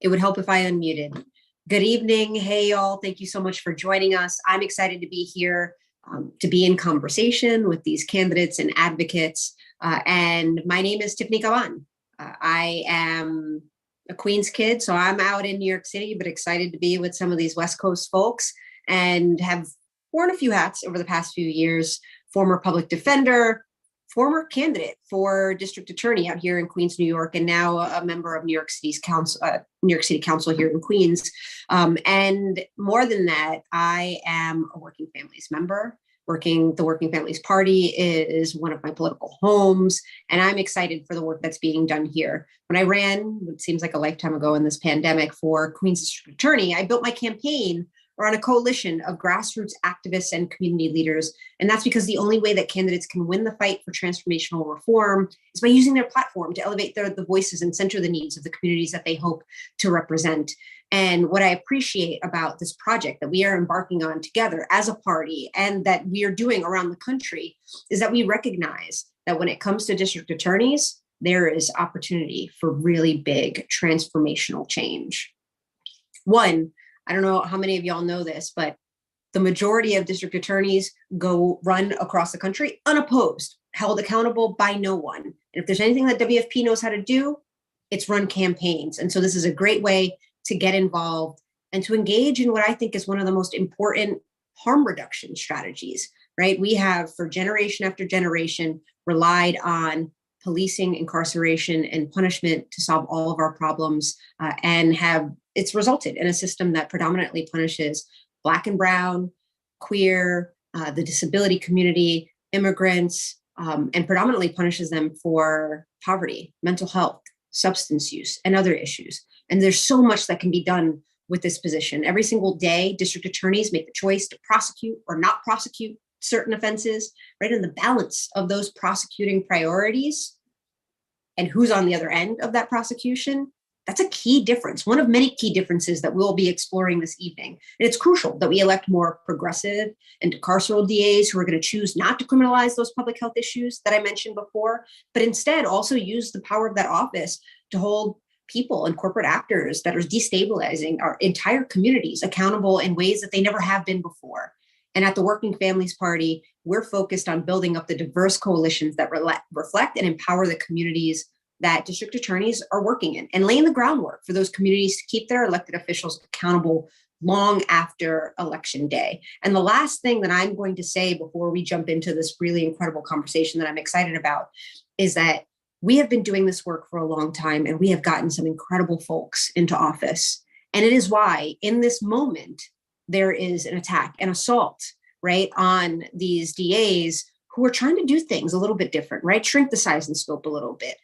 It would help if I unmuted. Good evening. Hey, y'all. Thank you so much for joining us. I'm excited to be here to be in conversation with these candidates and advocates. And my name is Tiffany Cabán. I am a Queens kid, so I'm out in New York City, but excited to be with some of these West Coast folks and have worn a few hats over the past few years. Former public defender, former candidate for district attorney out here in Queens, New York, and now a member of New York City Council here in Queens. And more than that, I am a Working Families member. The Working Families Party is one of my political homes, and I'm excited for the work that's being done here. When I ran, it seems like a lifetime ago in this pandemic, for Queens District Attorney, I built my campaign around a coalition of grassroots activists and community leaders. And that's because the only way that candidates can win the fight for transformational reform is by using their platform to elevate the voices and center the needs of the communities that they hope to represent. And what I appreciate about this project that we are embarking on together as a party and that we are doing around the country is that we recognize that when it comes to district attorneys, there is opportunity for really big transformational change. One, I don't know how many of y'all know this, but the majority of district attorneys run across the country unopposed, held accountable by no one. And if there's anything that WFP knows how to do, it's run campaigns. And so this is a great way to get involved and to engage in what I think is one of the most important harm reduction strategies, right? We have, for generation after generation, relied on policing, incarceration, and punishment to solve all of our problems, and it's resulted in a system that predominantly punishes Black and Brown, queer, the disability community, immigrants, and predominantly punishes them for poverty, mental health, substance use, and other issues. And there's so much that can be done with this position. Every single day, district attorneys make the choice to prosecute or not prosecute certain offenses, right? And the balance of those prosecuting priorities and who's on the other end of that prosecution, that's a key difference, one of many key differences that we'll be exploring this evening. And it's crucial that we elect more progressive and carceral DAs who are going to choose not to criminalize those public health issues that I mentioned before, but instead also use the power of that office to hold people and corporate actors that are destabilizing our entire communities accountable in ways that they never have been before. And at the Working Families Party, we're focused on building up the diverse coalitions that reflect and empower the communities that district attorneys are working in and laying the groundwork for those communities to keep their elected officials accountable long after Election Day. And the last thing that I'm going to say before we jump into this really incredible conversation that I'm excited about is that we have been doing this work for a long time, and we have gotten some incredible folks into office. And it is why in this moment, there is an attack, an assault, right, on these DAs who are trying to do things a little bit different, right? Shrink the size and scope a little bit,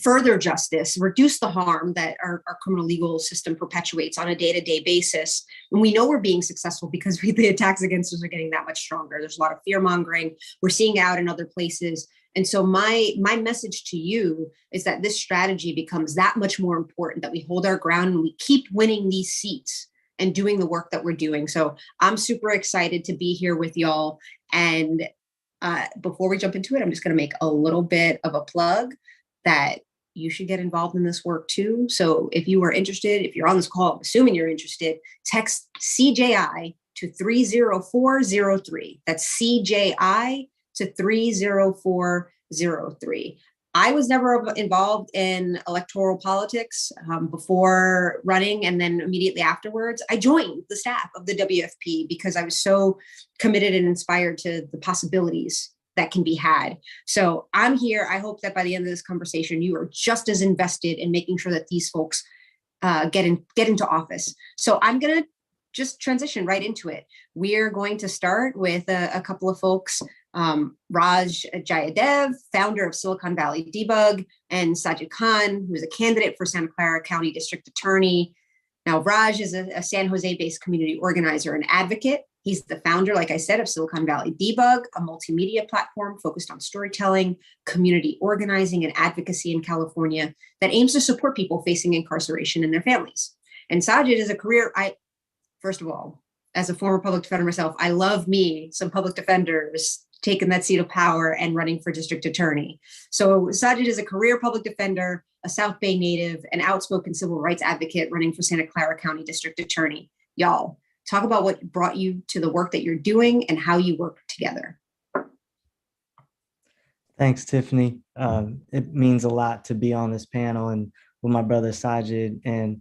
further justice, reduce the harm that our criminal legal system perpetuates on a day-to-day basis. And we know we're being successful because the attacks against us are getting that much stronger. There's a lot of fear-mongering. We're seeing it out in other places. And so my message to you is that this strategy becomes that much more important, that we hold our ground and we keep winning these seats and doing the work that we're doing. So I'm super excited to be here with y'all. And before we jump into it, I'm just going to make a little bit of a plug that you should get involved in this work too. So if you are interested, if you're on this call, I'm assuming you're interested, text CJI to 30403. That's CJI to 30403. I was never involved in electoral politics before running, and then immediately afterwards, I joined the staff of the WFP because I was so committed and inspired to the possibilities that can be had. So I'm here. I hope that by the end of this conversation, you are just as invested in making sure that these folks get into office. So I'm going to just transition right into it. We're going to start with a couple of folks. Raj Jayadev, founder of Silicon Valley Debug, and Sajid Khan, who is a candidate for Santa Clara County District Attorney. Now, Raj is a San Jose-based community organizer and advocate. He's the founder, like I said, of Silicon Valley Debug, a multimedia platform focused on storytelling, community organizing, and advocacy in California that aims to support people facing incarceration and their families. And Sajid is a career, first of all, as a former public defender myself, I love me some public defenders taking that seat of power and running for district attorney. So Sajid is a career public defender, a South Bay native, an outspoken civil rights advocate running for Santa Clara County District Attorney. Y'all, talk about what brought you to the work that you're doing and how you work together. Thanks, Tiffany. It means a lot to be on this panel and with my brother Sajid. And,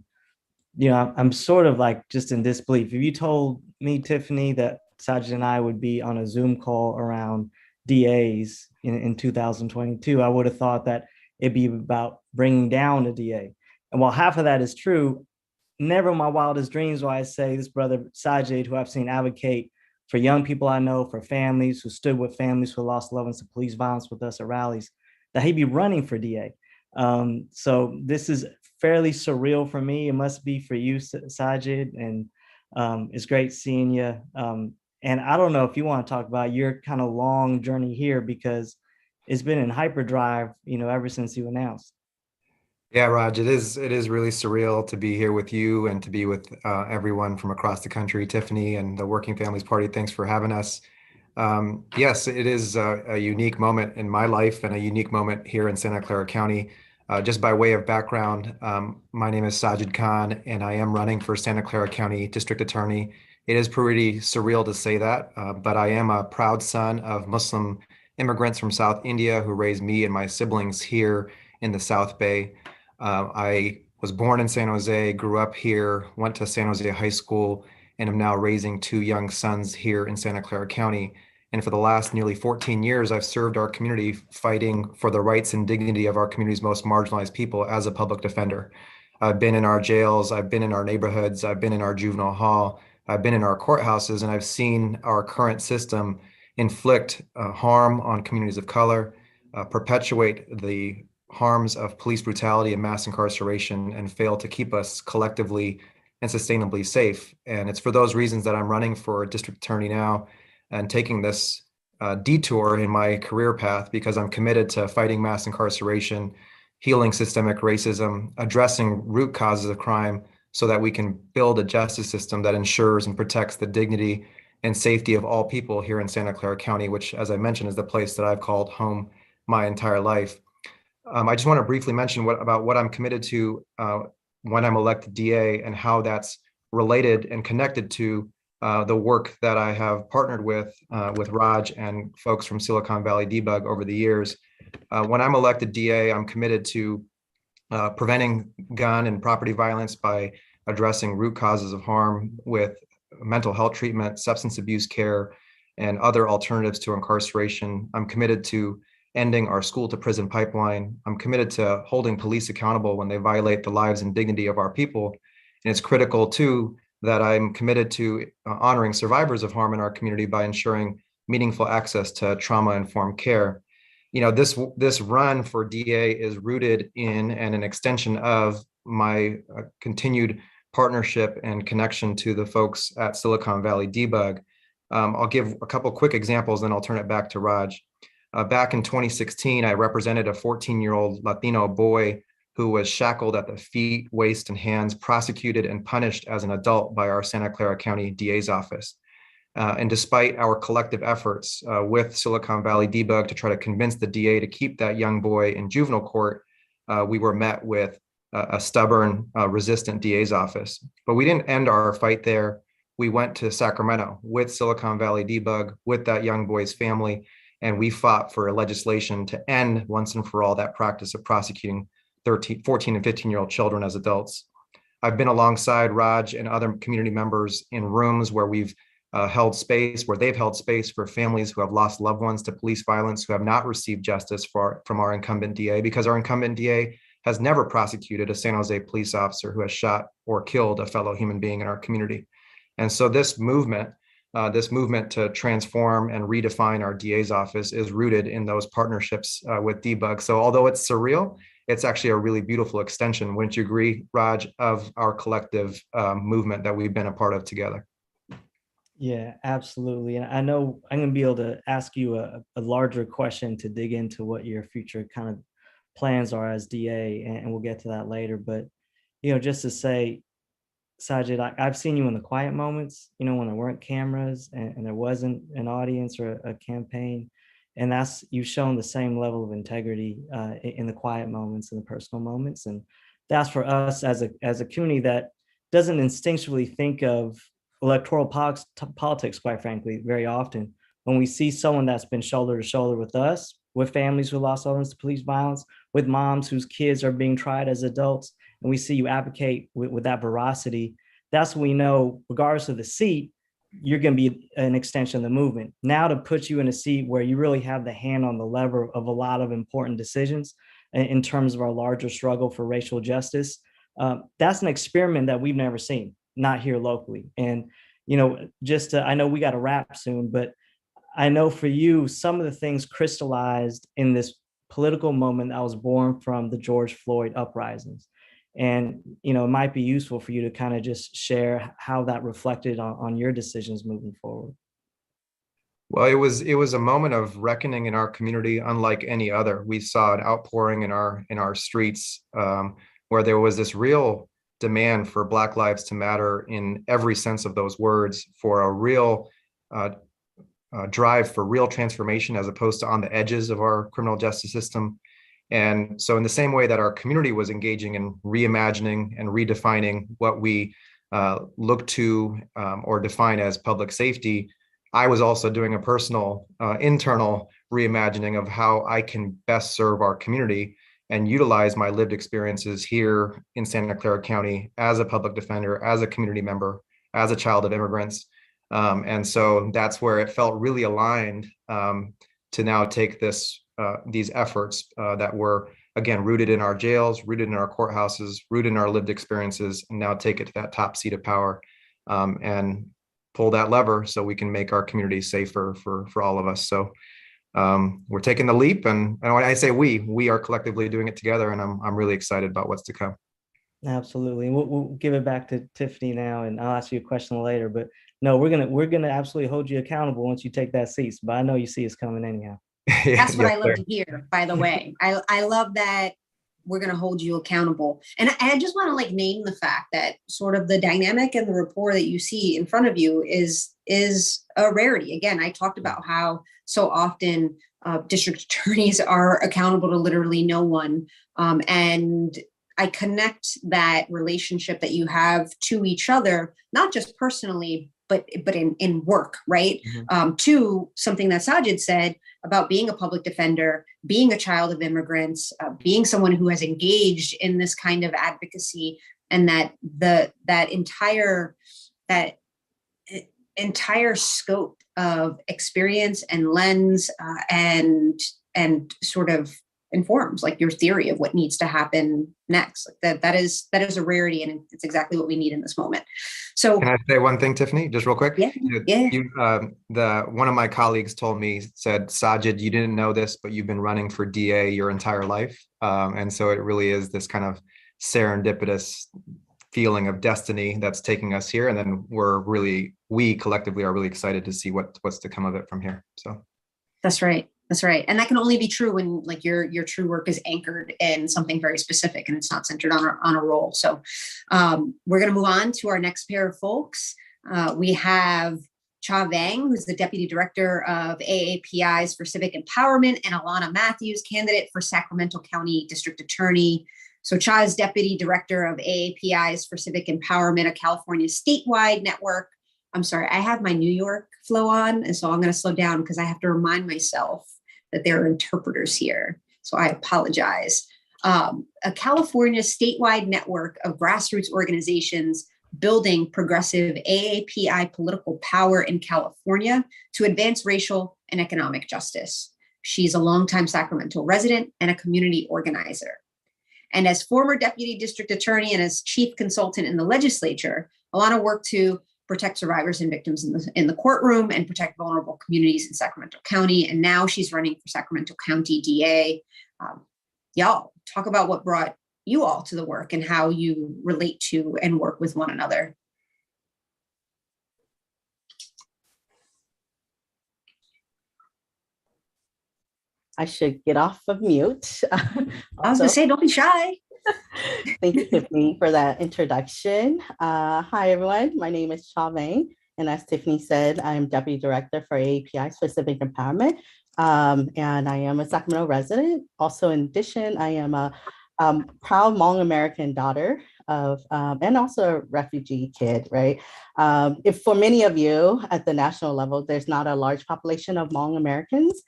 I'm sort of like just in disbelief. If you told me, Tiffany, that Sajid and I would be on a Zoom call around DAs in 2022, I would have thought that it'd be about bringing down a DA. And while half of that is true, never in my wildest dreams will I say this brother Sajid, who I've seen advocate for young people I know, for families who stood with families who lost loved ones to police violence with us at rallies, that he'd be running for DA. So this is fairly surreal for me. It must be for you, Sajid, and it's great seeing you. And I don't know if you want to talk about your kind of long journey here, because it's been in hyperdrive, ever since you announced. Yeah, Raj, it is really surreal to be here with you and to be with everyone from across the country. Tiffany and the Working Families Party, thanks for having us. Yes, it is a unique moment in my life and a unique moment here in Santa Clara County. Just by way of background, my name is Sajid Khan, and I am running for Santa Clara County District Attorney. It is pretty surreal to say that, but I am a proud son of Muslim immigrants from South India who raised me and my siblings here in the South Bay. I was born in San Jose, grew up here, went to San Jose High School, and am now raising two young sons here in Santa Clara County. And for the last nearly 14 years, I've served our community fighting for the rights and dignity of our community's most marginalized people as a public defender. I've been in our jails, I've been in our neighborhoods, I've been in our juvenile hall, I've been in our courthouses, and I've seen our current system inflict harm on communities of color, perpetuate the harms of police brutality and mass incarceration, and fail to keep us collectively and sustainably safe. And it's for those reasons that I'm running for district attorney now and taking this detour in my career path, because I'm committed to fighting mass incarceration, healing systemic racism, addressing root causes of crime so that we can build a justice system that ensures and protects the dignity and safety of all people here in Santa Clara County, which, as I mentioned, is the place that I've called home my entire life. I just want to briefly mention about what I'm committed to when I'm elected DA and how that's related and connected to the work that I have partnered with Raj and folks from Silicon Valley Debug over the years. When I'm elected DA, I'm committed to preventing gun and property violence by addressing root causes of harm with mental health treatment, substance abuse care, and other alternatives to incarceration. I'm committed to ending our school to prison pipeline. I'm committed to holding police accountable when they violate the lives and dignity of our people. And it's critical too that I'm committed to honoring survivors of harm in our community by ensuring meaningful access to trauma-informed care. This run for DA is rooted in and an extension of my continued partnership and connection to the folks at Silicon Valley Debug. I'll give a couple quick examples, then I'll turn it back to Raj. Back in 2016, I represented a 14-year-old Latino boy who was shackled at the feet, waist, and hands, prosecuted and punished as an adult by our Santa Clara County DA's office. And despite our collective efforts with Silicon Valley Debug to try to convince the DA to keep that young boy in juvenile court, we were met with a stubborn, resistant DA's office. But we didn't end our fight there. We went to Sacramento with Silicon Valley Debug, with that young boy's family, and we fought for legislation to end once and for all that practice of prosecuting 14 and 15-year-old children as adults. I've been alongside Raj and other community members in rooms where we've held space, where they've held space for families who have lost loved ones to police violence, who have not received justice from our incumbent DA, because our incumbent DA has never prosecuted a San Jose police officer who has shot or killed a fellow human being in our community. And so this movement to transform and redefine our DA's office is rooted in those partnerships with Debug. So although it's surreal, it's actually a really beautiful extension, wouldn't you agree, Raj, of our collective movement that we've been a part of together? Yeah, absolutely. And I know I'm going to be able to ask you a larger question to dig into what your future kind of plans are as DA, and we'll get to that later. But, just to say, Sajid, I've seen you in the quiet moments, when there weren't cameras and there wasn't an audience or a campaign. And you've shown the same level of integrity in the quiet moments and the personal moments. And that's for us as a community that doesn't instinctually think of electoral politics, quite frankly, very often. When we see someone that's been shoulder to shoulder with us, with families who lost loved ones to police violence, with moms whose kids are being tried as adults, and we see you advocate with that veracity, that's when we know, regardless of the seat, you're going to be an extension of the movement. Now to put you in a seat where you really have the hand on the lever of a lot of important decisions in terms of our larger struggle for racial justice, that's an experiment that we've never seen, not here locally. And, I know we got to wrap soon, but I know for you, some of the things crystallized in this political moment that was born from the George Floyd uprisings. And, it might be useful for you to kind of just share how that reflected on your decisions moving forward. Well, it was a moment of reckoning in our community, unlike any other. We saw an outpouring in our streets where there was this real demand for Black lives to matter in every sense of those words, for a real drive for real transformation as opposed to on the edges of our criminal justice system. And so in the same way that our community was engaging in reimagining and redefining what we look to or define as public safety, I was also doing a personal internal reimagining of how I can best serve our community and utilize my lived experiences here in Santa Clara County as a public defender, as a community member, as a child of immigrants. And so that's where it felt really aligned to now take these efforts that were, again, rooted in our jails, rooted in our courthouses, rooted in our lived experiences, and now take it to that top seat of power and pull that lever so we can make our community safer for all of us. So we're taking the leap, and when I say we are collectively doing it together, and I'm really excited about what's to come. Absolutely. We'll give it back to Tiffany now, and I'll ask you a question later. But no, we're gonna absolutely hold you accountable once you take that seat. But I know you see us coming anyhow. That's what I love to hear, by the way. I love that we're going to hold you accountable. And I just want to name the fact that sort of the dynamic and the rapport that you see in front of you is a rarity. Again, I talked about how so often district attorneys are accountable to literally no one. And I connect that relationship that you have to each other, not just personally, but in work, right? Mm-hmm. To something that Sajid said about being a public defender, being a child of immigrants, being someone who has engaged in this kind of advocacy, and that entire scope of experience and lens and sort of informs your theory of what needs to happen next. That is a rarity, and it's exactly what we need in this moment. So can I say one thing, Tiffany, just real quick? Yeah. One of my colleagues said, Sajid, you didn't know this, but you've been running for DA your entire life. And so it really is this kind of serendipitous feeling of destiny that's taking us here. And then we collectively are really excited to see what's to come of it from here. So that's right. That's right. And that can only be true when your true work is anchored in something very specific and it's not centered on a role. So we're going to move on to our next pair of folks. We have Cha Vang, who's the Deputy Director of AAPIs for Civic Empowerment, and Alana Mathews, candidate for Sacramento County District Attorney. So Cha is Deputy Director of AAPIs for Civic Empowerment, a California statewide network. I'm sorry, I have my New York flow on, and so I'm going to slow down because I have to remind myself that there are interpreters here. So I apologize. A California statewide network of grassroots organizations building progressive AAPI political power in California to advance racial and economic justice. She's a longtime Sacramento resident and a community organizer. And as former deputy district attorney and as chief consultant in the legislature, Alana worked to protect survivors and victims in the courtroom and protect vulnerable communities in Sacramento County. And now she's running for Sacramento County DA. Y'all, talk about what brought you all to the work and how you relate to and work with one another. I should get off of mute. I was going to say, don't be shy. Thank you, Tiffany, for that introduction. Hi, everyone. My name is Cabán, and as Tiffany said, I'm Deputy Director for AAPI Specific Empowerment, and I am a Sacramento resident. Also, in addition, I am a proud Hmong American daughter of, and also a refugee kid, right? If for many of you at the national level, there's not a large population of Hmong Americans,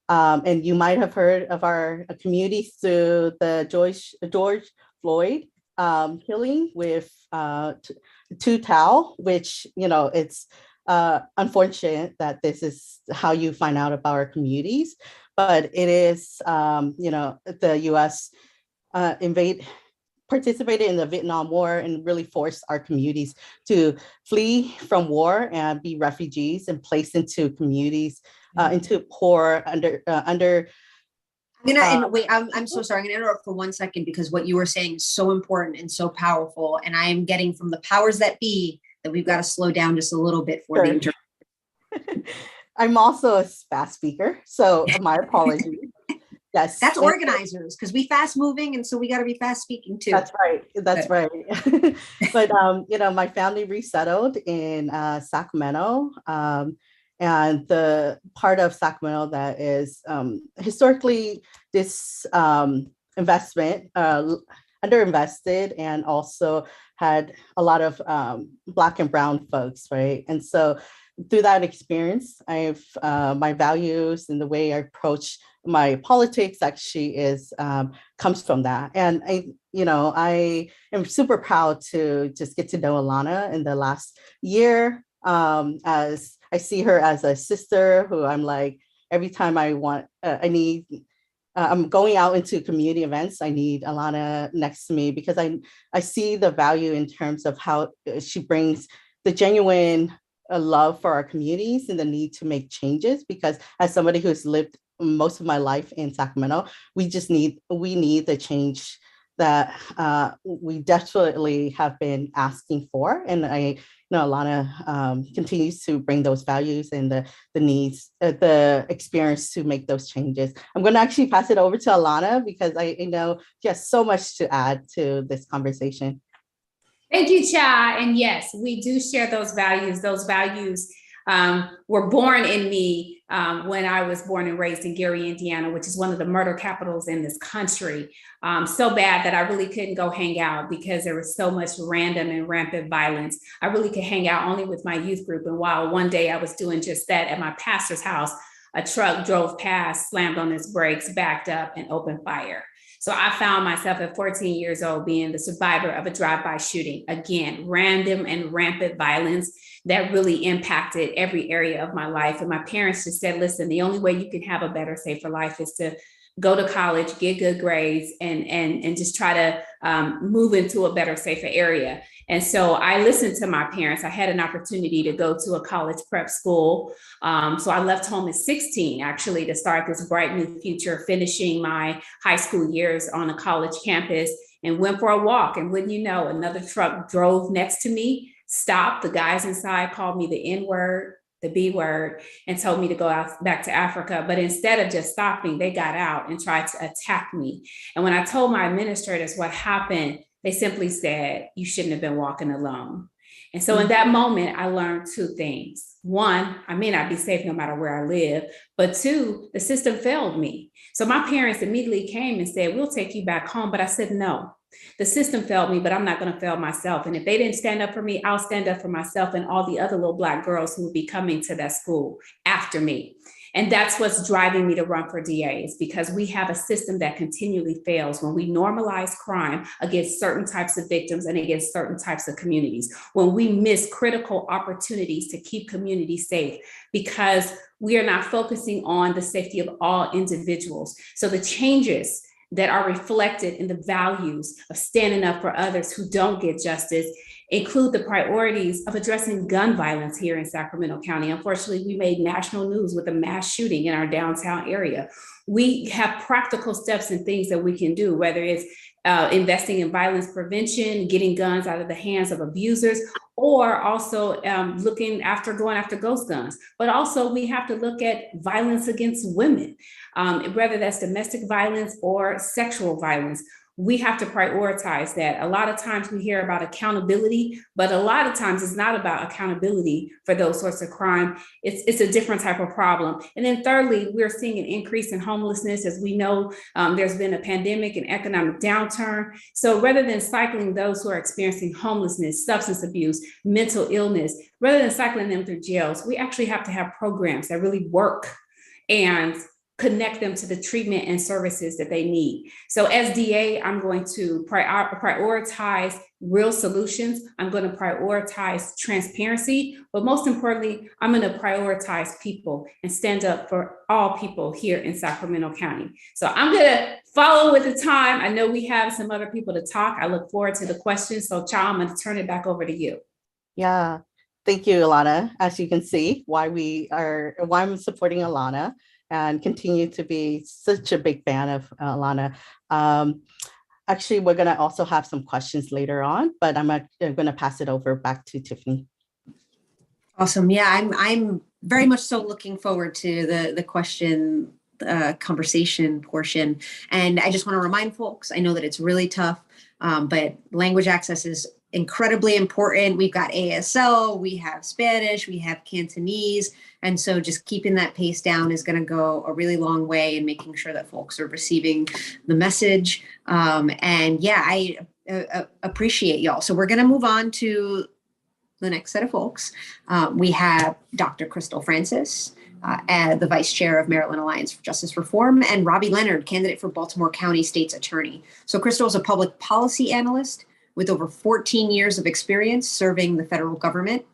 and you might have heard of our community through the George Floyd killing with Two Tao, which, you know, it's unfortunate that this is how you find out about our communities, but it is, you know, the US participated in the Vietnam War and really forced our communities to flee from war and be refugees and placed into communities, into poor, I'm so sorry. I'm gonna interrupt for 1 second because what you were saying is so important and so powerful. And I am getting from the powers that be that we've got to slow down just a little bit for the interview. I'm also a fast speaker, so my apologies. Yes, that's organizers, because we fast moving, and so we got to be fast speaking too. That's right. That's right. But you know, my family resettled in Sacramento, and the part of Sacramento that is historically this investment underinvested, and also had a lot of Black and brown folks, right? And so through that experience, I've my values and the way I approach my politics actually is comes from that. And I am super proud to just get to know Alana in the last year, as I see her as a sister who I'm like, every time I want, I'm going out into community events, I need Alana next to me, because I see the value in terms of how she brings the genuine love for our communities and the need to make changes. Because as somebody who's lived most of my life in Sacramento, we need the change that we desperately have been asking for. And I know Alana continues to bring those values and the needs, the experience to make those changes. I'm going to actually pass it over to Alana, because I know she has so much to add to this conversation. Thank you, Cha. And yes, we do share those values. Those values were born in me when I was born and raised in Gary, Indiana, which is one of the murder capitals in this country. So bad that I really couldn't go hang out because there was so much random and rampant violence. I really could hang out only with my youth group. And while one day I was doing just that at my pastor's house, a truck drove past, slammed on its brakes, backed up, and opened fire. So I found myself at 14 years old being the survivor of a drive-by shooting. Again, random and rampant violence that really impacted every area of my life. And my parents just said, listen, the only way you can have a better, safer life is to go to college, get good grades, and just try to move into a better, safer area. And so I listened to my parents. I had an opportunity to go to a college prep school. So I left home at 16, actually, to start this bright new future, finishing my high school years on a college campus, and went for a walk. And wouldn't you know, another truck drove next to me, stopped. The guys inside called me the N-word, the B word, and told me to go back to Africa. But instead of just stopping, they got out and tried to attack me. And when I told my administrators what happened, they simply said, you shouldn't have been walking alone. And so in that moment, I learned two things. One, I may not be safe no matter where I live, but two, the system failed me. So my parents immediately came and said, we'll take you back home. But I said, no, the system failed me, but I'm not going to fail myself. And if they didn't stand up for me, I'll stand up for myself and all the other little Black girls who will be coming to that school after me. And that's what's driving me to run for DA, is because we have a system that continually fails when we normalize crime against certain types of victims and against certain types of communities, when we miss critical opportunities to keep communities safe because we are not focusing on the safety of all individuals. So the changes that are reflected in the values of standing up for others who don't get justice include the priorities of addressing gun violence here in Sacramento County. Unfortunately, we made national news with a mass shooting in our downtown area. We have practical steps and things that we can do, whether it's investing in violence prevention, getting guns out of the hands of abusers, or also going after ghost guns. But also we have to look at violence against women, whether that's domestic violence or sexual violence. we have to prioritize that. A lot of times we hear about accountability, but a lot of times it's not about accountability for those sorts of crime. It's a different type of problem. And then thirdly, we're seeing an increase in homelessness. As we know, there's been a pandemic and economic downturn. So rather than cycling those who are experiencing homelessness, substance abuse, mental illness, rather than cycling them through jails, we actually have to have programs that really work and connect them to the treatment and services that they need. So as DA, I'm going to prioritize real solutions. I'm going to prioritize transparency, but most importantly, I'm going to prioritize people and stand up for all people here in Sacramento County. So I'm going to follow with the time. I know we have some other people to talk. I look forward to the questions. So Cha, I'm going to turn it back over to you. Yeah, thank you, Alana. As you can see, why I'm supporting Alana and continue to be such a big fan of Alana. Actually, we're gonna also have some questions later on, but I'm gonna pass it over back to Tiffany. Awesome. Yeah, I'm very much so looking forward to the question conversation portion. And I just want to remind folks, I know that it's really tough, but language access is incredibly important. We've got ASL, we have Spanish, we have Cantonese. And so just keeping that pace down is going to go a really long way in making sure that folks are receiving the message. And yeah, I appreciate y'all. So we're going to move on to the next set of folks. We have Dr. Crystal Francis, the Vice Chair of Maryland Alliance for Justice Reform, and Robbie Leonard, candidate for Baltimore County State's Attorney. So Crystal is a public policy analyst with over 14 years of experience serving the federal government.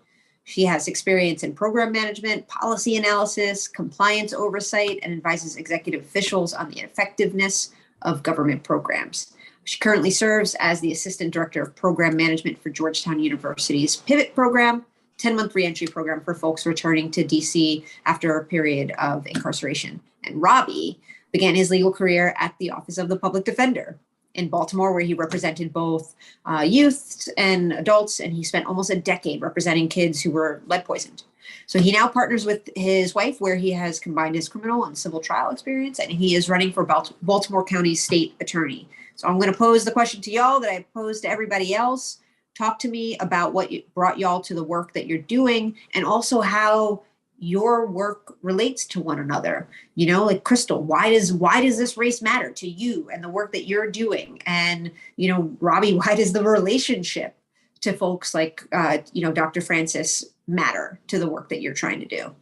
She has experience in program management, policy analysis, compliance oversight, and advises executive officials on the effectiveness of government programs. She currently serves as the Assistant Director of Program Management for Georgetown University's Pivot Program, 10-month reentry program for folks returning to DC after a period of incarceration. And Robbie began his legal career at the Office of the Public Defender in Baltimore, where he represented both youth and adults, and he spent almost a decade representing kids who were lead poisoned. So he now partners with his wife, where he has combined his criminal and civil trial experience, and he is running for Baltimore County State Attorney. So I'm going to pose the question to y'all that I posed to everybody else. Talk to me about what brought y'all to the work that you're doing, and also how your work relates to one another. You know, like Crystal, why does this race matter to you and the work that you're doing? And, you know, Robbie, why does the relationship to folks like, Dr. Francis matter to the work that you're trying to do?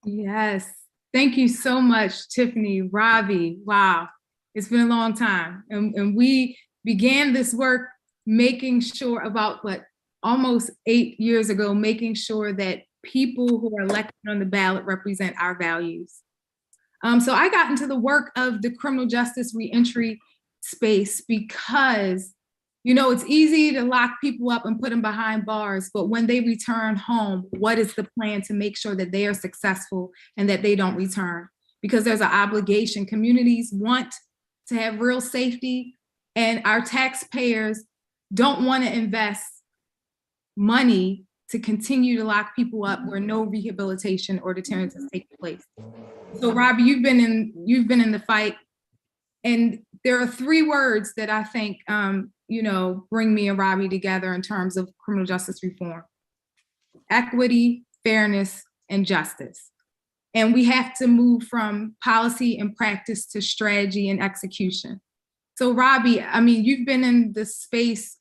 Yes. Thank you so much, Tiffany, Robbie. Wow. It's been a long time. And we began this work making sure almost 8 years ago, making sure that people who are elected on the ballot represent our values. So I got into the work of the criminal justice reentry space because, you know, it's easy to lock people up and put them behind bars, but when they return home, what is the plan to make sure that they are successful and that they don't return? Because there's an obligation. Communities want to have real safety, and our taxpayers don't want to invest money to continue to lock people up where no rehabilitation or deterrence is taking place. So Robbie, you've been in the fight, and there are 3 words that I think bring me and Robbie together in terms of criminal justice reform: equity, fairness, and justice. And we have to move from policy and practice to strategy and execution. So Robbie, I mean, you've been in this space.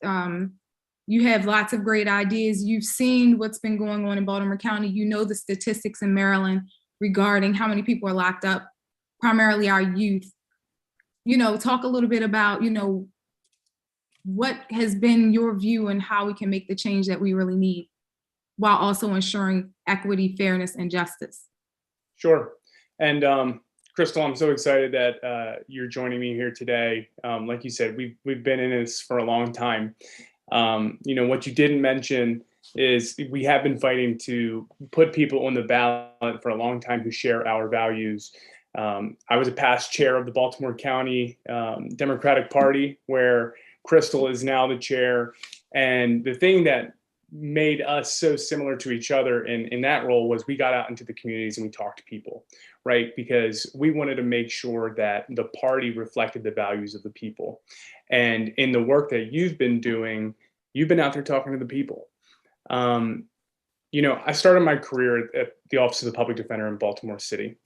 You have lots of great ideas. You've seen what's been going on in Baltimore County. You know the statistics in Maryland regarding how many people are locked up, primarily our youth. You know, talk a little bit about, what has been your view and how we can make the change that we really need while also ensuring equity, fairness, and justice. Sure. And Crystal, I'm so excited that you're joining me here today. Like you said, we've been in this for a long time. What you didn't mention is we have been fighting to put people on the ballot for a long time who share our values. I was a past chair of the Baltimore County Democratic Party, where Crystal is now the chair. And the thing that made us so similar to each other in that role was we got out into the communities and we talked to people, right? Because we wanted to make sure that the party reflected the values of the people. And in the work that you've been doing, you've been out there talking to the people. I started my career at the Office of the Public Defender in Baltimore City.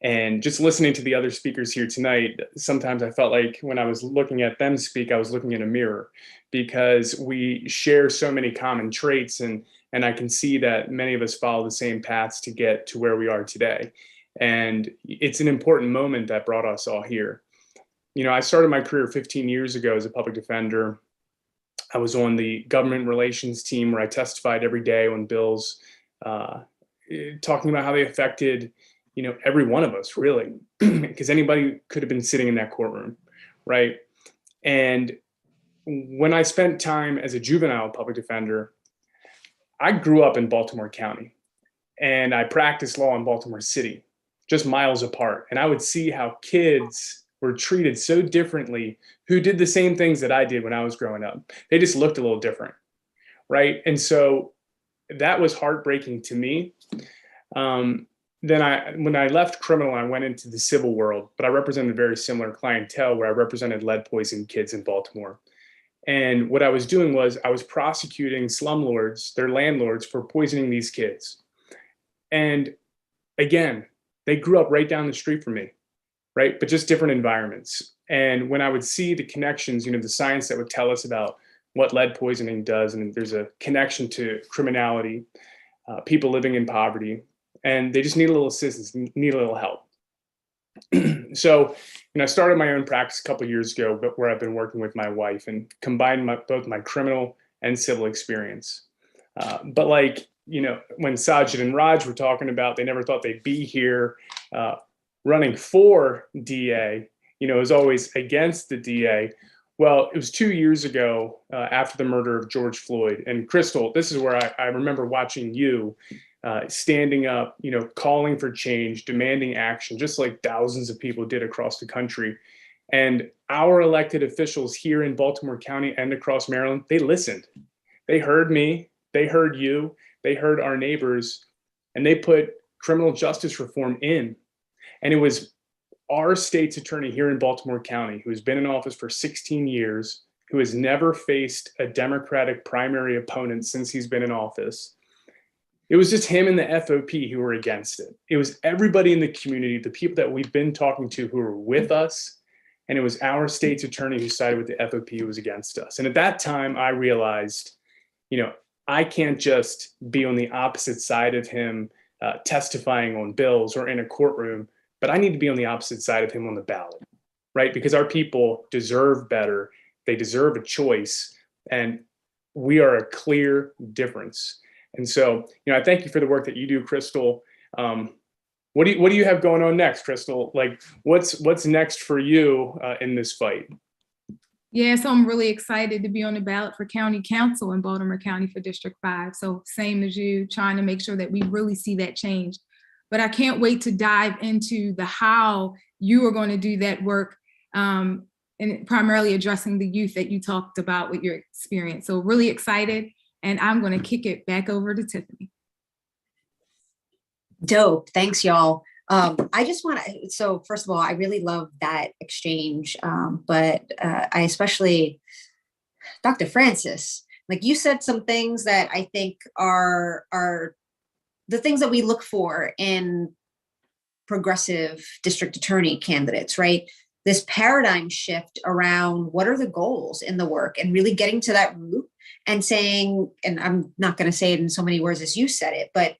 And just listening to the other speakers here tonight, sometimes I felt like when I was looking at them speak, I was looking in a mirror, because we share so many common traits, and I can see that many of us follow the same paths to get to where we are today. And it's an important moment that brought us all here. I started my career 15 years ago as a public defender. I was on the government relations team where I testified every day on bills, talking about how they affected every one of us, really, because anybody could have been sitting in that courtroom, right? And when I spent time as a juvenile public defender, I grew up in Baltimore County, and I practiced law in Baltimore City, just miles apart. And I would see how kids were treated so differently who did the same things that I did when I was growing up. They just looked a little different, right? And so that was heartbreaking to me. When I left criminal, I went into the civil world, but I represented a very similar clientele where I represented lead poisoned kids in Baltimore. And what I was doing was I was prosecuting slumlords, their landlords, for poisoning these kids. And again, they grew up right down the street from me, right? But just different environments. And when I would see the connections, the science that would tell us about what lead poisoning does, and there's a connection to criminality, people living in poverty, and they just need a little assistance, need a little help. So, I started my own practice a couple of years ago, but where I've been working with my wife and combined both my criminal and civil experience. But when Sajid and Raj were talking about, they never thought they'd be here running for DA, it was always against the DA. Well, it was 2 years ago after the murder of George Floyd. And Crystal, this is where I remember watching you standing up, calling for change, demanding action, just like thousands of people did across the country. And our elected officials here in Baltimore County and across Maryland, they listened. They heard me, they heard you, they heard our neighbors, and they put criminal justice reform in. And it was our state's attorney here in Baltimore County, who has been in office for 16 years, who has never faced a Democratic primary opponent since he's been in office. It was just him and the FOP who were against it. It was everybody in the community, the people that we've been talking to who were with us, and it was our state's attorney who sided with the FOP who was against us. And at that time, I realized, I can't just be on the opposite side of him testifying on bills or in a courtroom, but I need to be on the opposite side of him on the ballot, right? Because our people deserve better. They deserve a choice, and we are a clear difference. And so, I thank you for the work that you do, Crystal. What do you have going on next, Crystal? Like, what's next for you in this fight? Yeah, so I'm really excited to be on the ballot for county council in Baltimore County for District 5. So same as you, trying to make sure that we really see that change. But I can't wait to dive into the how you are going to do that work, and primarily addressing the youth that you talked about with your experience. So really excited. And I'm going to kick it back over to Tiffany. Dope. Thanks, y'all. I just want to, so first of all, I really love that exchange. But I especially, Dr. Francis, like you said some things that I think are the things that we look for in progressive district attorney candidates, right? This paradigm shift around what are the goals in the work and really getting to that root and saying, and I'm not going to say it in so many words as you said it, but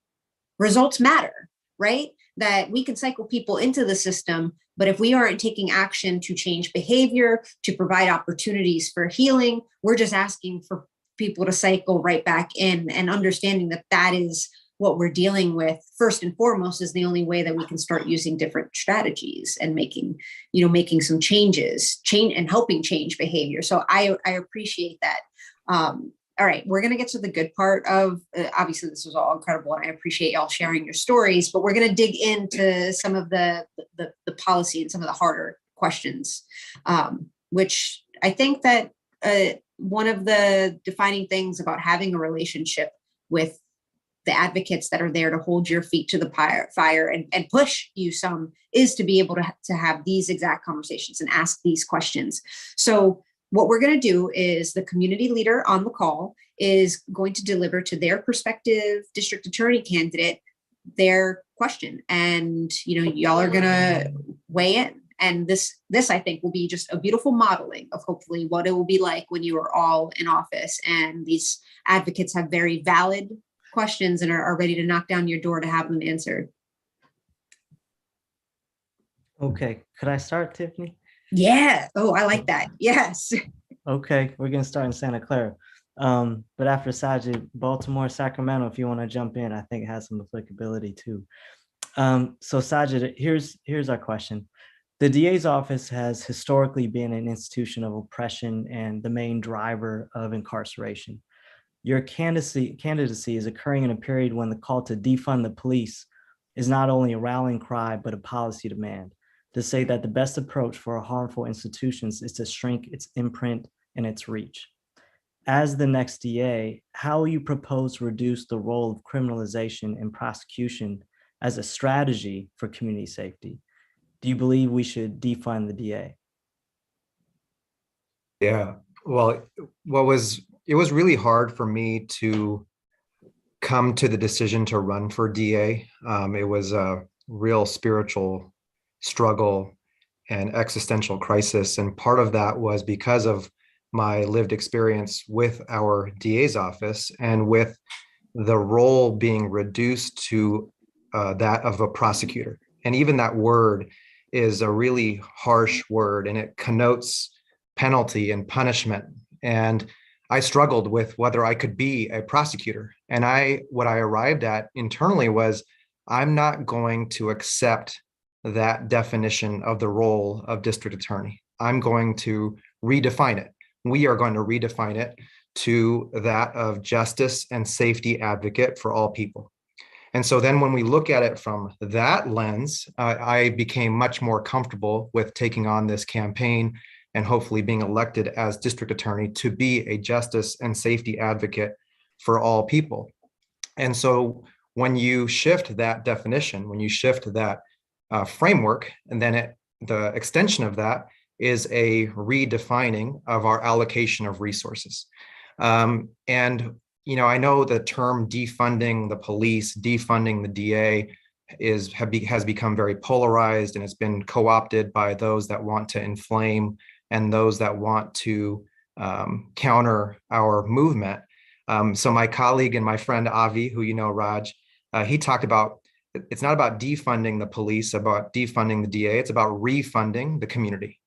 results matter, right? That we can cycle people into the system, but if we aren't taking action to change behavior, to provide opportunities for healing, we're just asking for people to cycle right back in, and understanding that that is what we're dealing with first and foremost is the only way that we can start using different strategies and making some changes, and helping change behavior. So I appreciate that. All right, we're going to get to the good part of, obviously this was all incredible and I appreciate y'all sharing your stories, but we're going to dig into some of the policy and some of the harder questions, which I think that one of the defining things about having a relationship with the advocates that are there to hold your feet to the fire and push you some is to be able to have these exact conversations and ask these questions. So what we're going to do is the community leader on the call is going to deliver to their prospective district attorney candidate their question. And, y'all are going to weigh in. And this, I think, will be just a beautiful modeling of hopefully what it will be like when you are all in office and these advocates have very valid questions and are ready to knock down your door to have them answered. Okay, could I start, Tiffany? Yeah. Oh, I like that. Yes. Okay, we're gonna start in Santa Clara. But after Sajid, Baltimore, Sacramento, if you want to jump in, I think it has some applicability too. So Sajid, here's our question. The DA's office has historically been an institution of oppression and the main driver of incarceration. Your candidacy is occurring in a period when the call to defund the police is not only a rallying cry, but a policy demand to say that the best approach for harmful institutions is to shrink its imprint and its reach. As the next DA, how will you propose to reduce the role of criminalization and prosecution as a strategy for community safety? Do you believe we should defund the DA? Yeah, well, it was really hard for me to come to the decision to run for DA. It was a real spiritual struggle and existential crisis. And part of that was because of my lived experience with our DA's office and with the role being reduced to that of a prosecutor. And even that word is a really harsh word, and it connotes penalty and punishment. And I struggled with whether I could be a prosecutor. And what I arrived at internally was, I'm not going to accept that definition of the role of district attorney. I'm going to redefine it. We are going to redefine it to that of justice and safety advocate for all people. And so then when we look at it from that lens, I became much more comfortable with taking on this campaign and hopefully being elected as district attorney to be a justice and safety advocate for all people. And so when you shift that definition, when you shift that framework, and then the extension of that is a redefining of our allocation of resources. And I know the term defunding the police, defunding the DA has become very polarized, and it's been co-opted by those that want to inflame and those that want to counter our movement. So my colleague and my friend Avi, who you know, Raj, he talked about, it's not about defunding the police, about defunding the DA, it's about refunding the community.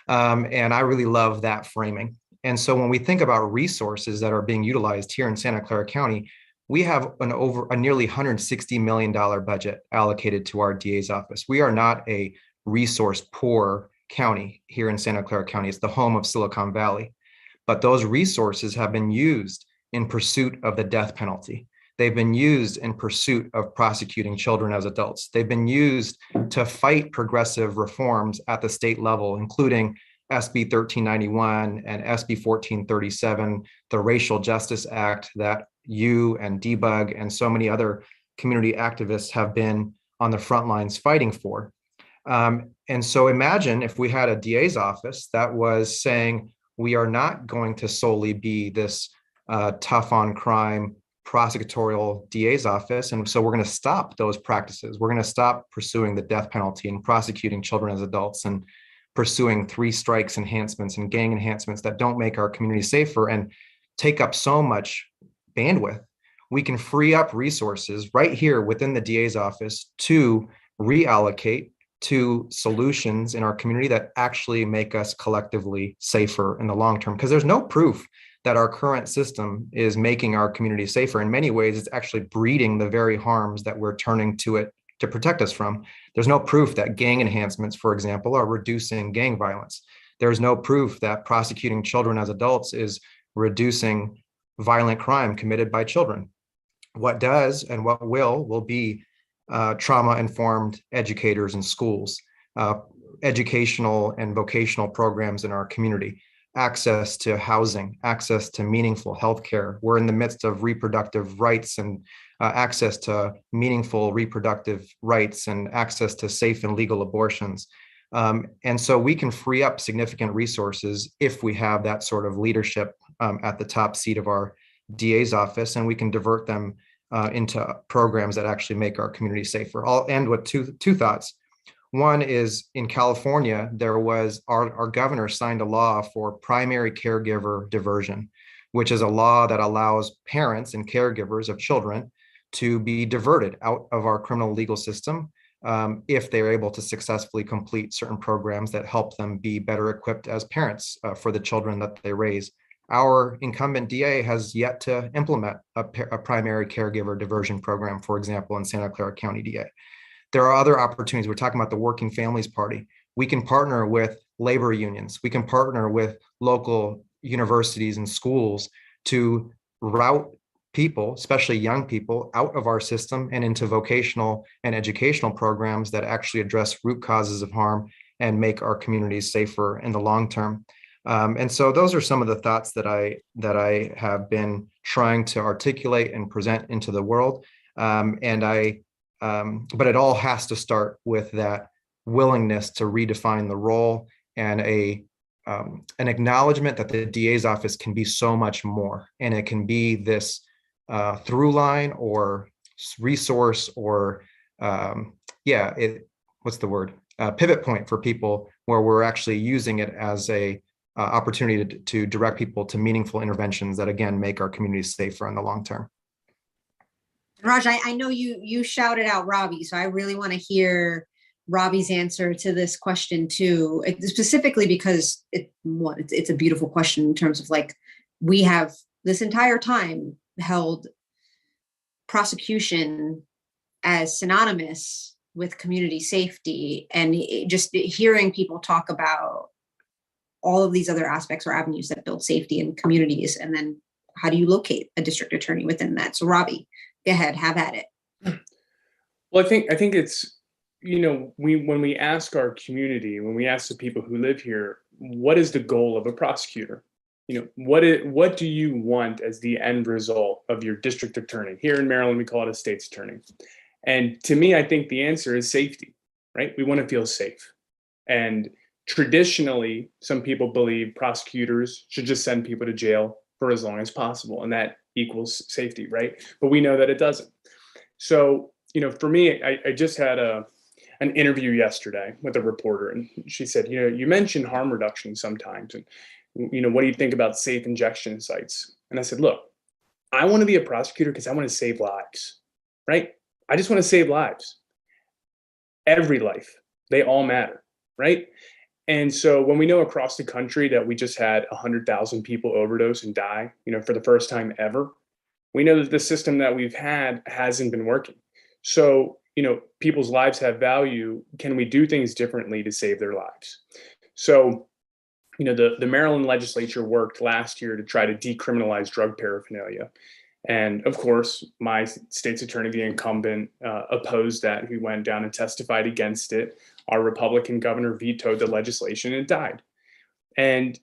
And I really love that framing. And so when we think about resources that are being utilized here in Santa Clara County, we have a nearly $160 million budget allocated to our DA's office. We are not a resource poor county here in Santa Clara County. It's the home of Silicon Valley. But those resources have been used in pursuit of the death penalty. They've been used in pursuit of prosecuting children as adults. They've been used to fight progressive reforms at the state level, including SB 1391 and SB 1437, the Racial Justice Act that you and Debug and so many other community activists have been on the front lines fighting for. And so imagine if we had a DA's office that was saying, we are not going to solely be this tough on crime prosecutorial DA's office. And so we're going to stop those practices. We're going to stop pursuing the death penalty and prosecuting children as adults and pursuing 3 strikes enhancements and gang enhancements that don't make our community safer and take up so much bandwidth. We can free up resources right here within the DA's office to reallocate to solutions in our community that actually make us collectively safer in the long term. Because there's no proof that our current system is making our community safer. In many ways, it's actually breeding the very harms that we're turning to it to protect us from. There's no proof that gang enhancements, for example, are reducing gang violence. There's no proof that prosecuting children as adults is reducing violent crime committed by children. What does and what will be trauma-informed educators in schools, educational and vocational programs in our community, access to housing, access to meaningful healthcare. We're in the midst of reproductive rights and access to meaningful reproductive rights and access to safe and legal abortions. And so we can free up significant resources if we have that sort of leadership at the top seat of our DA's office, and we can divert them into programs that actually make our community safer. I'll end with two thoughts. One is, in California, there was our governor signed a law for primary caregiver diversion, which is a law that allows parents and caregivers of children to be diverted out of our criminal legal system if they're able to successfully complete certain programs that help them be better equipped as parents for the children that they raise. Our incumbent DA has yet to implement a primary caregiver diversion program, for example, in Santa Clara County DA. There are other opportunities. We're talking about the Working Families Party. We can partner with labor unions. We can partner with local universities and schools to route people, especially young people, out of our system and into vocational and educational programs that actually address root causes of harm and make our communities safer in the long term. And so those are some of the thoughts that I have been trying to articulate and present into the world. But it all has to start with that willingness to redefine the role and an acknowledgement that the DA's office can be so much more, and it can be this through line or resource or pivot point for people, where we're actually using it as a opportunity to direct people to meaningful interventions that, again, make our communities safer in the long term. Raj, I know you shouted out Robbie, so I really want to hear Robbie's answer to this question too, specifically because it's a beautiful question in terms of, like, we have this entire time held prosecution as synonymous with community safety, and just hearing people talk about all of these other aspects or avenues that build safety in communities, and then how do you locate a district attorney within that? So Robbie, go ahead, have at it. Well, I think it's, when we ask our community, when we ask the people who live here, what is the goal of a prosecutor? What do you want as the end result of your district attorney? Here in Maryland, we call it a state's attorney. And to me, I think the answer is safety, right? We want to feel safe. And traditionally, some people believe prosecutors should just send people to jail for as long as possible, and that equals safety, right? But we know that it doesn't. So, for me, I just had an interview yesterday with a reporter, and she said, you mentioned harm reduction sometimes, and what do you think about safe injection sites? And I said, look, I want to be a prosecutor because I want to save lives, right? I just want to save lives. Every life, they all matter, right? And so when we know across the country that we just had 100,000 people overdose and die, for the first time ever, we know that the system that we've had hasn't been working. So, people's lives have value. Can we do things differently to save their lives? So, the Maryland legislature worked last year to try to decriminalize drug paraphernalia. And of course, my state's attorney, the incumbent, opposed that. He went down and testified against it. Our Republican governor vetoed the legislation and it died. And,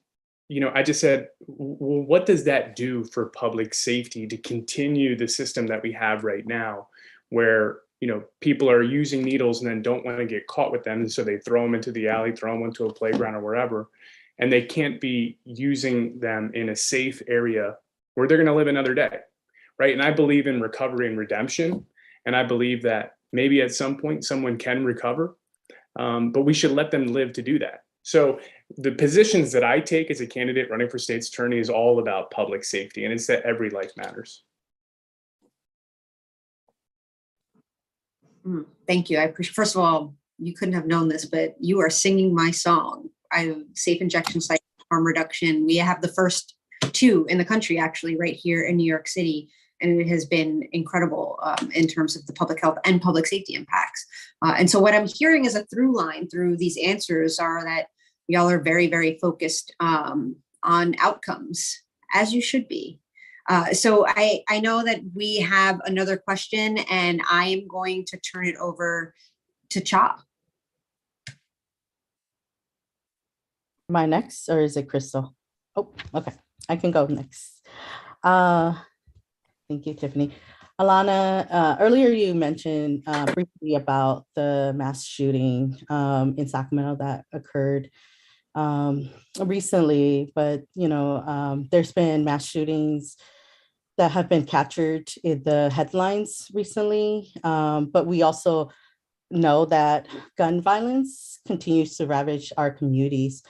I just said, well, what does that do for public safety to continue the system that we have right now, where, people are using needles and then don't want to get caught with them. And so they throw them into the alley, throw them into a playground or wherever, and they can't be using them in a safe area where they're going to live another day. Right. And I believe in recovery and redemption. And I believe that maybe at some point someone can recover, but we should let them live to do that. So the positions that I take as a candidate running for state's attorney is all about public safety, and it's that every life matters. Thank you. I appreciate, first of all, you couldn't have known this, but you are singing my song. I have safe injection site, harm reduction. We have the first two in the country, actually, right here in New York City. And it has been incredible in terms of the public health and public safety impacts. And so what I'm hearing as a through line through these answers are that y'all are very, very focused on outcomes, as you should be. So I know that we have another question, and I am going to turn it over to Cha. Am I next, or is it Crystal? Oh, okay. I can go next. Thank you, Tiffany. Alana, earlier you mentioned briefly about the mass shooting in Sacramento that occurred recently, but there's been mass shootings that have been captured in the headlines recently, but we also know that gun violence continues to ravage our communities.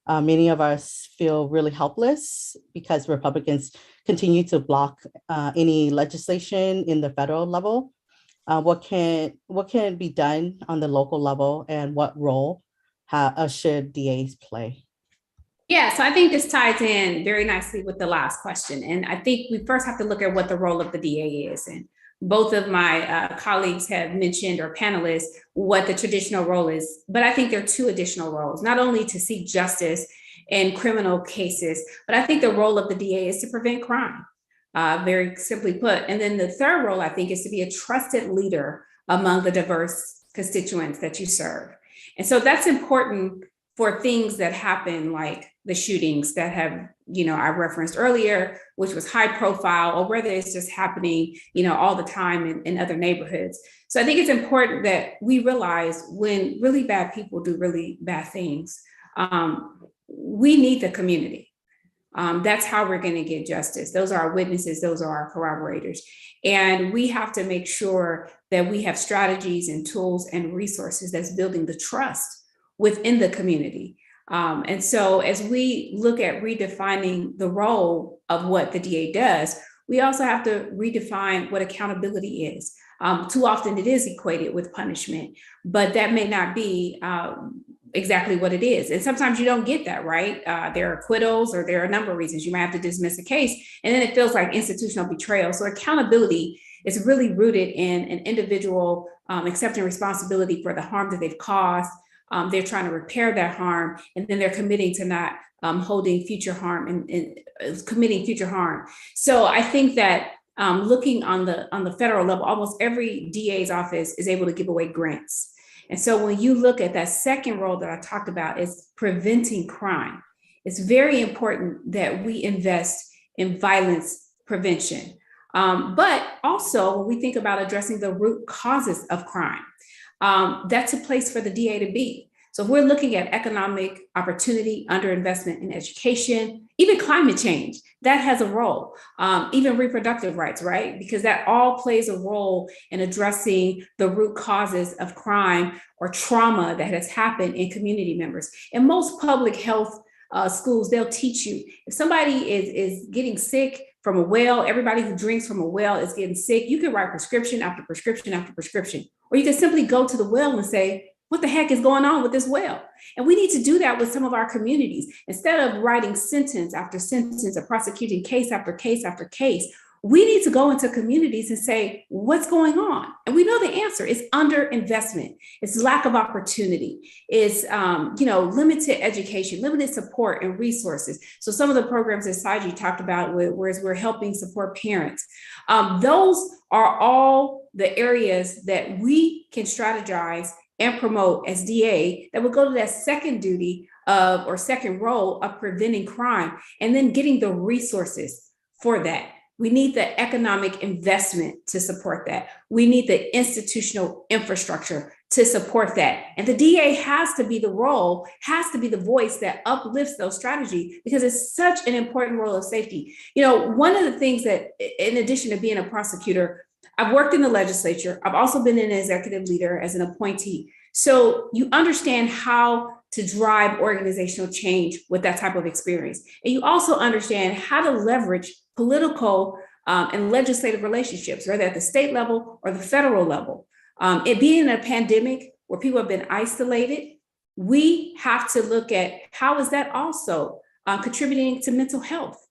Many of us feel really helpless because Republicans continue to block any legislation in the federal level. What can be done on the local level, and what role should DAs play? Yeah, so I think this ties in very nicely with the last question. And I think we first have to look at what the role of the DA is. And both of my colleagues have mentioned, or panelists, what the traditional role is. But I think there are two additional roles, not only to seek justice in criminal cases, but I think the role of the DA is to prevent crime, very simply put. And then the third role, I think, is to be a trusted leader among the diverse constituents that you serve. And so that's important for things that happen, like the shootings that have, I referenced earlier, which was high profile, or whether it's just happening, all the time in other neighborhoods. So I think it's important that we realize when really bad people do really bad things, we need the community. That's how we're going to get justice. Those are our witnesses. Those are our corroborators. And we have to make sure that we have strategies and tools and resources that's building the trust within the community. And so as we look at redefining the role of what the DA does, we also have to redefine what accountability is. Too often it is equated with punishment, but that may not be exactly what it is. And sometimes you don't get that, right? There are acquittals, or there are a number of reasons you might have to dismiss a case, and then it feels like institutional betrayal. So accountability is really rooted in an individual accepting responsibility for the harm that they've caused. They're trying to repair that harm, and then they're committing to not holding future harm and committing future harm. So I think that looking on the federal level, almost every DA's office is able to give away grants. And so when you look at that second role that I talked about, is preventing crime, it's very important that we invest in violence prevention. But also when we think about addressing the root causes of crime, that's a place for the DA to be. So if we're looking at economic opportunity, underinvestment in education, even climate change, that has a role, even reproductive rights, right? Because that all plays a role in addressing the root causes of crime or trauma that has happened in community members. In most public health schools, they'll teach you, if somebody is getting sick from a well, everybody who drinks from a well is getting sick, you can write prescription after prescription after prescription. Or you can simply go to the well and say, what the heck is going on with this well? And we need to do that with some of our communities. Instead of writing sentence after sentence or prosecuting case after case after case, we need to go into communities and say, what's going on? And we know the answer is underinvestment. It's lack of opportunity. It's limited education, limited support and resources. So some of the programs that Sajid talked about, whereas we're helping support parents, those are all the areas that we can strategize and promote as DA that would go to that second duty or second role of preventing crime, and then getting the resources for that. We need the economic investment to support that. We need the institutional infrastructure to support that. And the DA has to be the role, has to be the voice that uplifts those strategies, because it's such an important role of safety. One of the things that, in addition to being a prosecutor, I've worked in the legislature. I've also been an executive leader as an appointee. So you understand how to drive organizational change with that type of experience. And you also understand how to leverage political and legislative relationships, whether at the state level or the federal level. It being in a pandemic where people have been isolated, we have to look at how is that also contributing to mental health?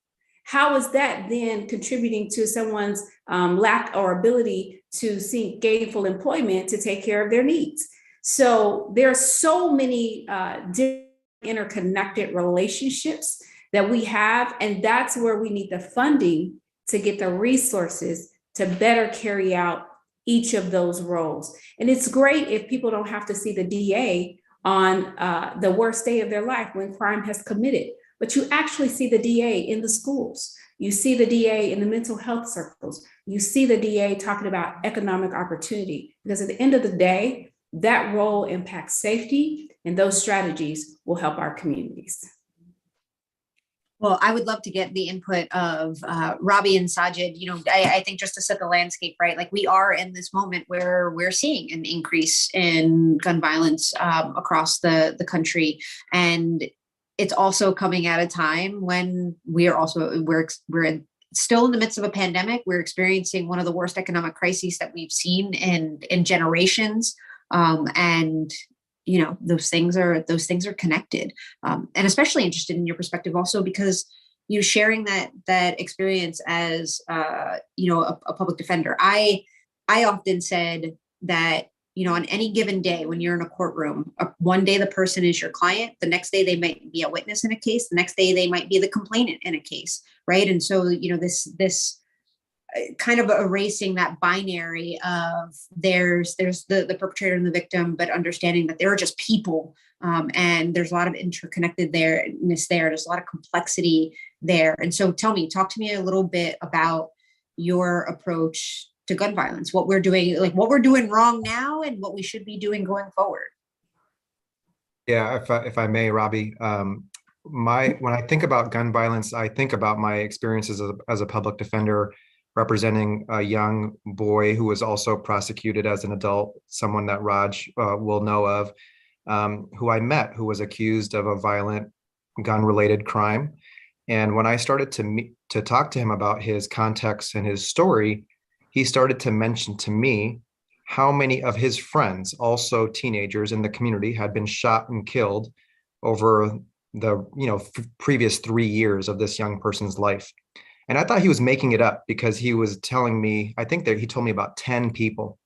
How is that then contributing to someone's lack or ability to seek gainful employment to take care of their needs? So there are so many different interconnected relationships that we have, and that's where we need the funding to get the resources to better carry out each of those roles. And it's great if people don't have to see the DA on the worst day of their life when crime has committed. but you actually see the DA in the schools. You see the DA in the mental health circles. You see the DA talking about economic opportunity, because at the end of the day, that role impacts safety, and those strategies will help our communities. Well, I would love to get the input of Robbie and Sajid. You know, I think just to set the landscape, right? Like, we are in this moment where we're seeing an increase in gun violence across the country, and it's also coming at a time when we're still in the midst of a pandemic. We're experiencing one of the worst economic crises that we've seen in generations, and you know, those things are connected. And especially interested in your perspective also because you sharing that experience as you know, a public defender. I often said that, you know, on any given day when you're in a courtroom, one day the person is your client, the next day they might be a witness in a case, the next day they might be the complainant in a case, right? And so, you know, this kind of erasing that binary of there's the perpetrator and the victim, but understanding that there are just people, and there's a lot of interconnectedness there. There's a lot of complexity there. And so talk to me a little bit about your approach to gun violence, what we're doing, like what we're doing wrong now and what we should be doing going forward. Yeah, if I may, Robbie, when I think about gun violence, I think about my experiences as a public defender representing a young boy who was also prosecuted as an adult, someone that Raj will know of, who I met, who was accused of a violent gun-related crime. And when I started to talk to him about his context and his story, he started to mention to me how many of his friends, also teenagers in the community, had been shot and killed over the previous 3 years of this young person's life. And I thought he was making it up because he was telling me, I think that he told me about 10 people,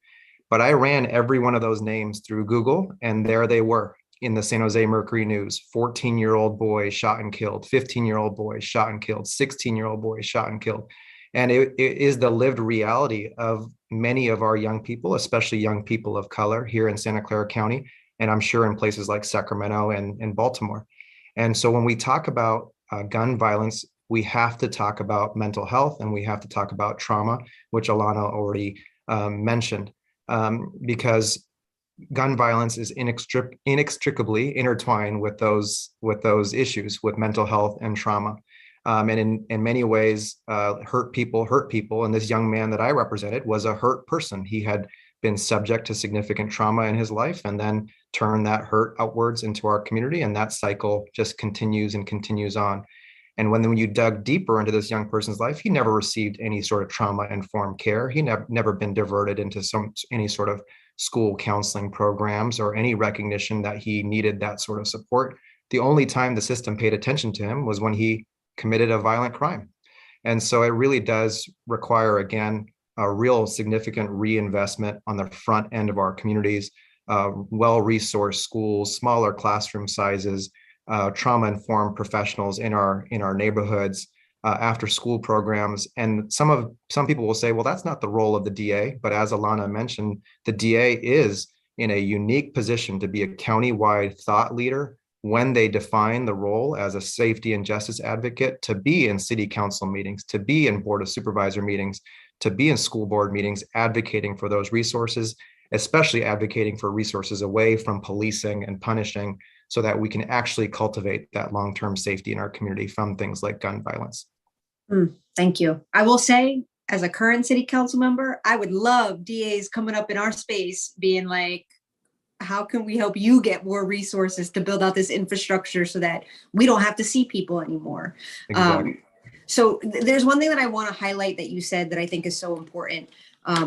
but I ran every one of those names through Google, and there they were in the San Jose Mercury News. 14-year-old boy shot and killed, 15-year-old boy shot and killed, 16-year-old boy shot and killed. And it is the lived reality of many of our young people, especially young people of color here in Santa Clara County, and I'm sure in places like Sacramento and Baltimore. And so when we talk about gun violence, we have to talk about mental health, and we have to talk about trauma, which Alana already mentioned, because gun violence is inextricably intertwined with those issues, with mental health and trauma. And in many ways, hurt people. And this young man that I represented was a hurt person. He had been subject to significant trauma in his life and then turned that hurt outwards into our community. And that cycle just continues and continues on. And when you dug deeper into this young person's life, he never received any sort of trauma-informed care. He never been diverted into any sort of school counseling programs or any recognition that he needed that sort of support. The only time the system paid attention to him was when he committed a violent crime. And so it really does require, again, a real significant reinvestment on the front end of our communities, well-resourced schools, smaller classroom sizes, trauma-informed professionals in our neighborhoods, after school programs. And some people will say, well, that's not the role of the DA. But as Alana mentioned, the DA is in a unique position to be a countywide thought leader when they define the role as a safety and justice advocate, to be in city council meetings, to be in board of supervisor meetings, to be in school board meetings, advocating for those resources, especially advocating for resources away from policing and punishing, so that we can actually cultivate that long-term safety in our community from things like gun violence. Thank you. I will say, as a current city council member, I would love DAs coming up in our space being like, how can we help you get more resources to build out this infrastructure so that we don't have to see people anymore? Exactly. So there's one thing that I want to highlight that you said that I think is so important,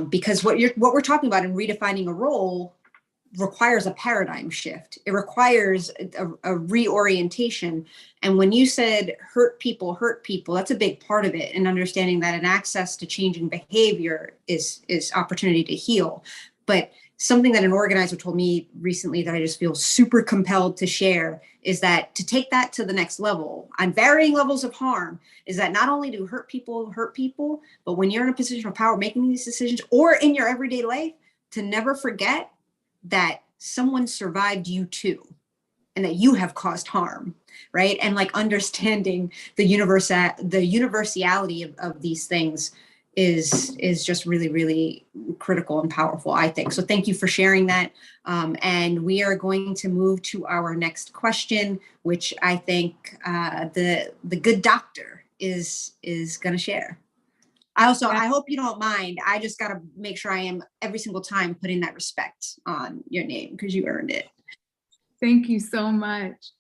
because what we're talking about in redefining a role requires a paradigm shift. It requires a reorientation. And when you said hurt people, that's a big part of it. And understanding that an access to changing behavior is opportunity to heal. But something that an organizer told me recently that I just feel super compelled to share is that to take that to the next level on varying levels of harm is that not only do hurt people, but when you're in a position of power making these decisions or in your everyday life, to never forget that someone survived you too, and that you have caused harm. right? And like understanding the universality of these things is just really, really critical and powerful, I think. So thank you for sharing that. And we are going to move to our next question, which I think the good doctor is going to share. I hope you don't mind. I just got to make sure I am every single time putting that respect on your name because you earned it. Thank you so much.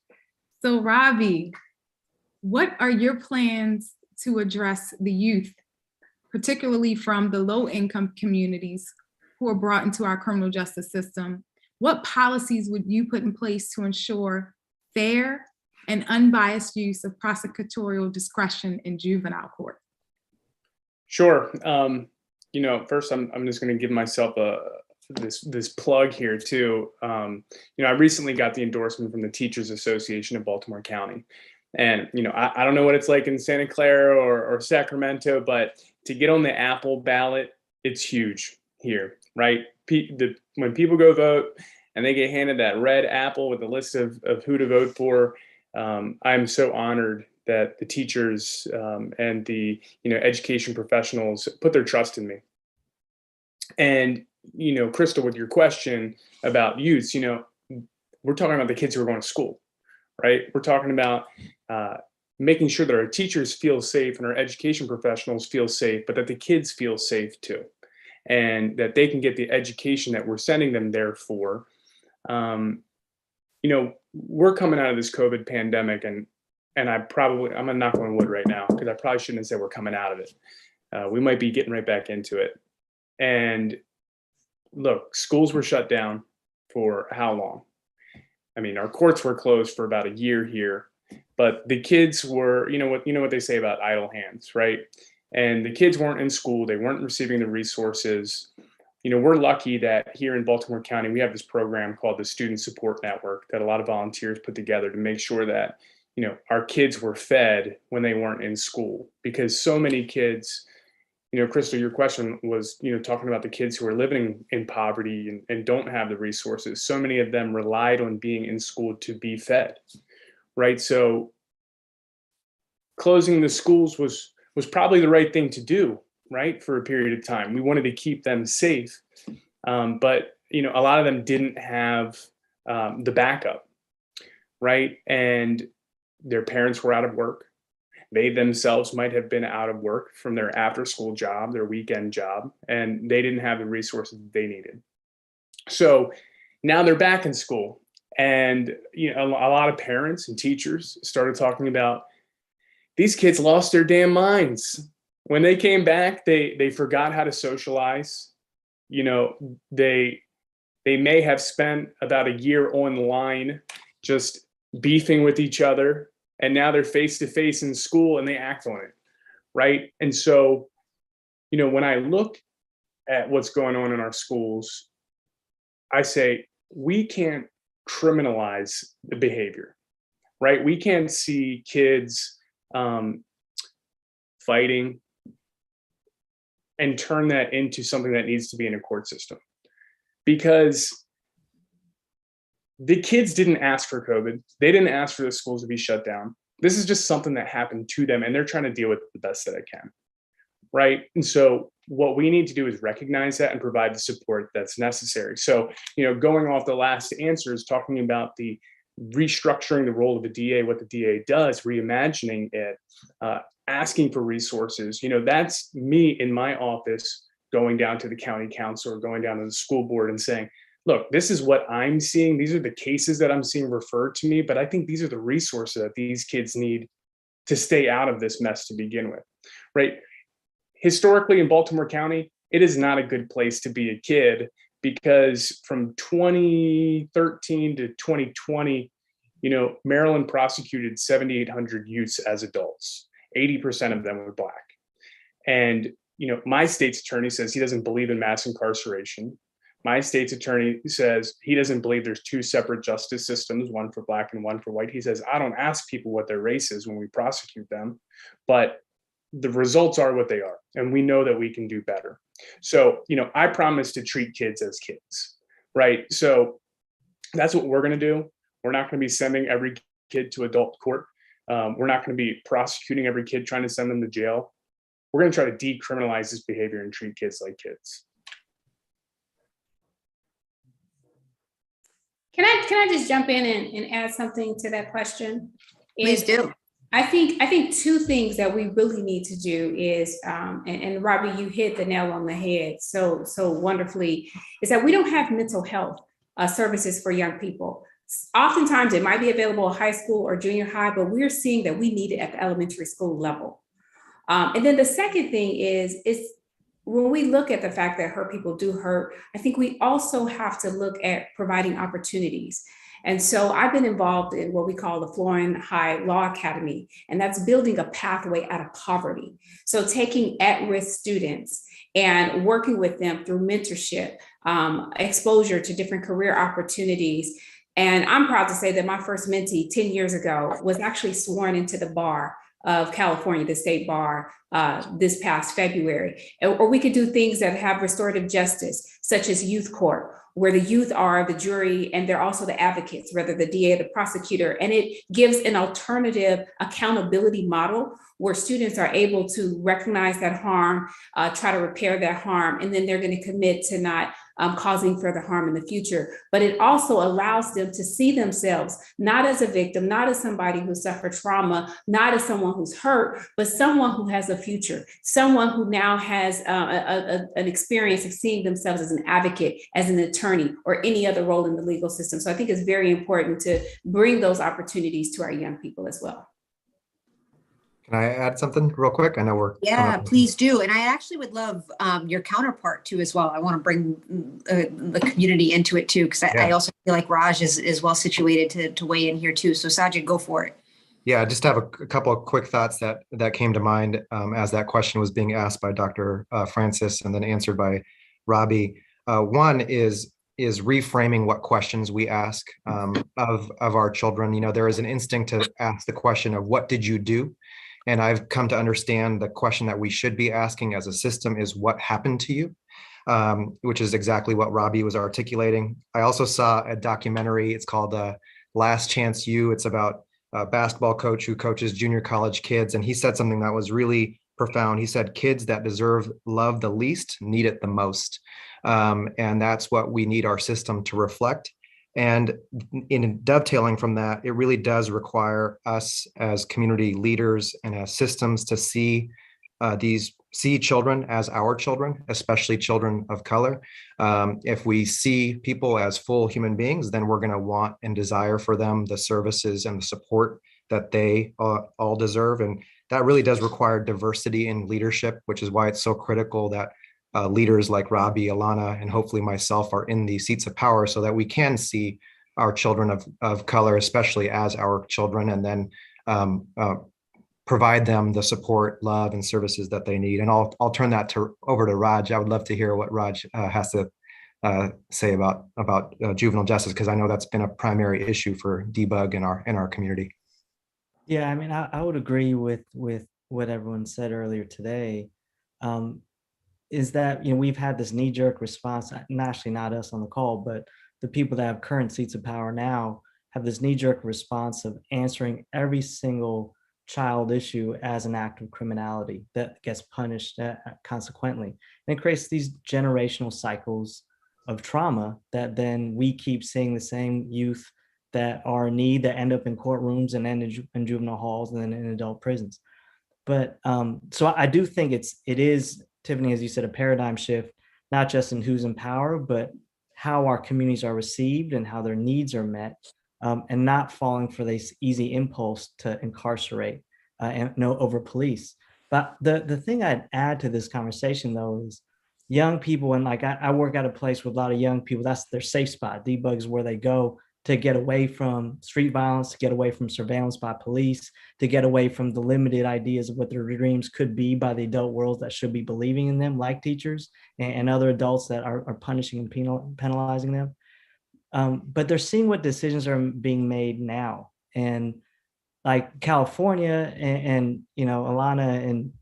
So Robbie, what are your plans to address the youth, particularly from the low-income communities who are brought into our criminal justice system? What policies would you put in place to ensure fair and unbiased use of prosecutorial discretion in juvenile court? Sure. First, I'm just going to give myself this plug here too. I recently got the endorsement from the Teachers Association of Baltimore County, and I don't know what it's like in Santa Clara or Sacramento, but to get on the Apple ballot, it's huge here, right? When people go vote and they get handed that red apple with a list of who to vote for, I'm so honored that the teachers and the education professionals put their trust in me. And Crystal, with your question about youths, we're talking about the kids who are going to school, right? We're talking about making sure that our teachers feel safe and our education professionals feel safe, but that the kids feel safe too, and that they can get the education that we're sending them there for. We're coming out of this COVID pandemic, and I'm gonna knock on wood right now because I probably shouldn't have said we're coming out of it. We might be getting right back into it. And look, schools were shut down for how long? I mean, our courts were closed for about a year here, but the kids were, you know what they say about idle hands, right? And the kids weren't in school, they weren't receiving the resources. We're lucky that here in Baltimore County, we have this program called the Student Support Network that a lot of volunteers put together to make sure that, our kids were fed when they weren't in school, because so many kids, Crystal, your question was, talking about the kids who are living in poverty and don't have the resources. So many of them relied on being in school to be fed, right? So closing the schools was probably the right thing to do, right? For a period of time. We wanted to keep them safe. But, a lot of them didn't have the backup, right? And their parents were out of work. They themselves might have been out of work from their after-school job, their weekend job, and they didn't have the resources that they needed. So now they're back in school, and a lot of parents and teachers started talking about these kids lost their damn minds. When they came back, they forgot how to socialize. They may have spent about a year online just beefing with each other. And now they're face to face in school and they act on it, right? And so, when I look at what's going on in our schools, I say we can't criminalize the behavior, right? We can't see kids fighting and turn that into something that needs to be in a court system, because the kids didn't ask for COVID. They didn't ask for the schools to be shut down. This is just something that happened to them, and they're trying to deal with it the best that they can, right? And so what we need to do is recognize that and provide the support that's necessary. So, going off the last answers, talking about the restructuring the role of the DA, what the DA does, reimagining it, asking for resources, that's me in my office going down to the county council or going down to the school board and saying, look, this is what I'm seeing. These are the cases that I'm seeing referred to me, but I think these are the resources that these kids need to stay out of this mess to begin with, right? Historically in Baltimore County, it is not a good place to be a kid, because from 2013 to 2020, Maryland prosecuted 7,800 youths as adults. 80% of them were Black. And, my state's attorney says he doesn't believe in mass incarceration. My state's attorney says he doesn't believe there's two separate justice systems, one for Black and one for white. He says, I don't ask people what their race is when we prosecute them, but the results are what they are. And we know that we can do better. So, I promise to treat kids as kids, right? So that's what we're going to do. We're not going to be sending every kid to adult court. We're not going to be prosecuting every kid trying to send them to jail. We're going to try to decriminalize this behavior and treat kids like kids. Can I just jump in and add something to that question? Please do. I think two things that we really need to do is, and Robbie, you hit the nail on the head so wonderfully, is that we don't have mental health services for young people. Oftentimes it might be available at high school or junior high, but we're seeing that we need it at the elementary school level. And then the second thing is when we look at the fact that hurt people do hurt, I think we also have to look at providing opportunities. And so I've been involved in what we call the Florence High Law Academy, and that's building a pathway out of poverty. So taking at-risk students and working with them through mentorship, exposure to different career opportunities. And I'm proud to say that my first mentee 10 years ago was actually sworn into the bar of California, the state bar, this past February. Or we could do things that have restorative justice, such as youth court, where the youth are the jury and they're also the advocates, whether the DA or the prosecutor. And it gives an alternative accountability model where students are able to recognize that harm, try to repair that harm, and then they're going to commit to not causing further harm in the future. But it also allows them to see themselves not as a victim, not as somebody who suffered trauma, not as someone who's hurt, but someone who has a future, someone who now has an experience of seeing themselves as an advocate, as an attorney, or any other role in the legal system. So I think it's very important to bring those opportunities to our young people as well. Can I add something real quick? I know we're please do. And I actually would love your counterpart too as well. I want to bring the community into it too, because I also feel like Raj is well situated to weigh in here too. So Sajid, go for it. Yeah, I just have a couple of quick thoughts that came to mind as that question was being asked by Dr. Francis and then answered by Robbie. One is reframing what questions we ask of our children. You know, there is an instinct to ask the question of what did you do? And I've come to understand the question that we should be asking as a system is what happened to you, which is exactly what Robbie was articulating. I also saw a documentary. It's called Last Chance U. It's about a basketball coach who coaches junior college kids. And he said something that was really profound. He said, kids that deserve love the least need it the most. And that's what we need our system to reflect. And in dovetailing from that, it really does require us as community leaders and as systems to see children as our children, especially children of color. If we see people as full human beings, then we're going to want and desire for them the services and the support that they all deserve. And that really does require diversity in leadership, which is why it's so critical that leaders like Robbie, Alana, and hopefully myself are in these seats of power so that we can see our children of color, especially as our children, and then provide them the support, love, and services that they need. And I'll turn that over to Raj. I would love to hear what Raj has to say about juvenile justice, because I know that's been a primary issue for DBUG in our community. Yeah, I mean, I would agree with what everyone said earlier today. Is that, you know, we've had this knee-jerk response, actually not us on the call, but the people that have current seats of power now have this knee-jerk response of answering every single child issue as an act of criminality that gets punished consequently. And it creates these generational cycles of trauma that then we keep seeing the same youth that are in need that end up in courtrooms and end in juvenile halls and then in adult prisons. But so I do think it is, Tiffany, as you said, a paradigm shift, not just in who's in power, but how our communities are received and how their needs are met, and not falling for this easy impulse to incarcerate and over police. But the thing I'd add to this conversation, though, is young people, and like I work at a place with a lot of young people, that's their safe spot. DBUG is where they go to get away from street violence, to get away from surveillance by police, to get away from the limited ideas of what their dreams could be by the adult world that should be believing in them, like teachers and other adults that are punishing and penalizing them. But they're seeing what decisions are being made now. And like California and you know, Alana and